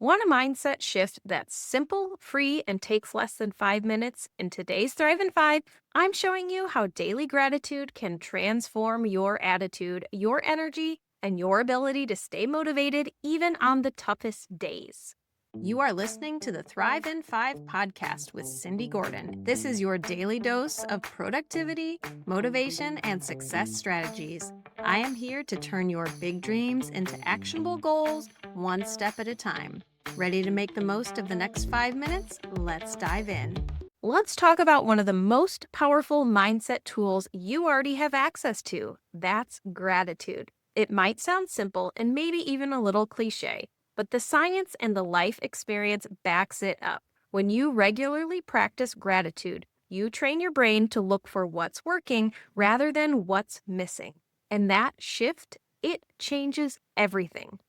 Want a mindset shift that's simple, free, and takes less than 5 minutes? In today's Thrive in 5, I'm showing you how daily gratitude can transform your attitude, your energy, and your ability to stay motivated even on the toughest days. You are listening to the Thrive in 5 podcast with Cindy Gordon. This is your daily dose of productivity, motivation, and success strategies. I am here to turn your big dreams into actionable goals one step at a time. Ready to make the most of the next 5 minutes? Let's dive in. Let's talk about one of the most powerful mindset tools you already have access to. That's gratitude. It might sound simple and maybe even a little cliche, but the science and the life experience backs it up. When you regularly practice gratitude, you train your brain to look for what's working rather than what's missing. And that shift, it changes everything.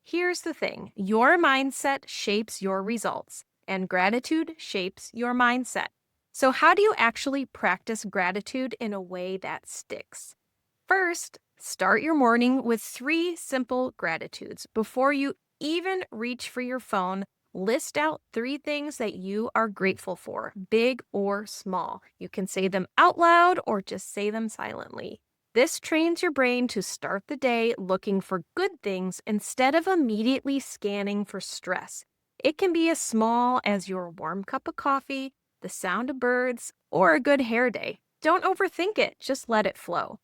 Here's the thing, your mindset shapes your results, and gratitude shapes your mindset. So how do you actually practice gratitude in a way that sticks? First, start your morning with 3 simple gratitudes. Before you even reach for your phone, list out 3 things that you are grateful for, big or small. You can say them out loud or just say them silently. This trains your brain to start the day looking for good things instead of immediately scanning for stress. It can be as small as your warm cup of coffee, the sound of birds, or a good hair day. Don't overthink it, just let it flow.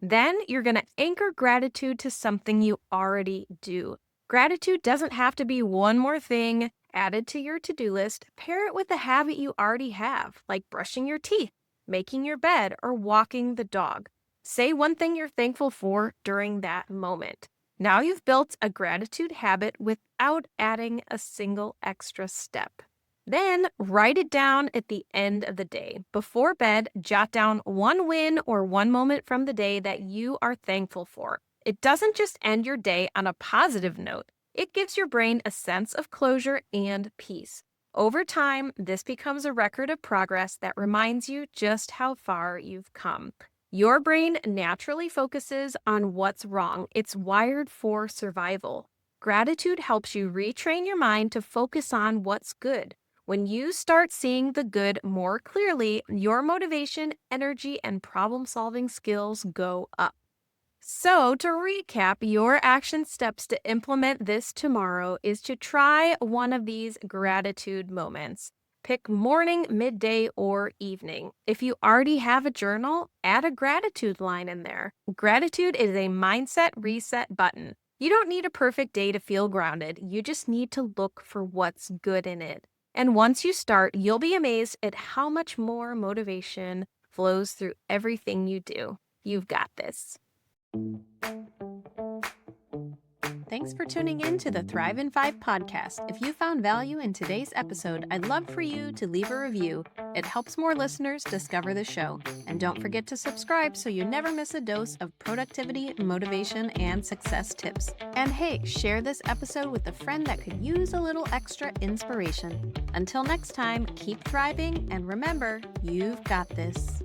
Then you're going to anchor gratitude to something you already do. Gratitude doesn't have to be one more thing added to your to-do list. Pair it with a habit you already have, like brushing your teeth, making your bed, or walking the dog. Say one thing you're thankful for during that moment. Now you've built a gratitude habit without adding a single extra step. Then write it down at the end of the day. Before bed, jot down one win or one moment from the day that you are thankful for. It doesn't just end your day on a positive note. It gives your brain a sense of closure and peace. Over time, this becomes a record of progress that reminds you just how far you've come. Your brain naturally focuses on what's wrong. It's wired for survival. Gratitude helps you retrain your mind to focus on what's good. When you start seeing the good more clearly, your motivation, energy, and problem-solving skills go up. So, to recap, your action steps to implement this tomorrow is to try one of these gratitude moments. Pick morning, midday, or evening. If you already have a journal, add a gratitude line in there. Gratitude is a mindset reset button. You don't need a perfect day to feel grounded. You just need to look for what's good in it. And once you start, you'll be amazed at how much more motivation flows through everything you do. You've got this. Thanks for tuning in to the Thrive in 5 podcast. If you found value in today's episode, I'd love for you to leave a review. It helps more listeners discover the show. And don't forget to subscribe so you never miss a dose of productivity, motivation, and success tips. And hey, share this episode with a friend that could use a little extra inspiration. Until next time, keep thriving, and remember, you've got this.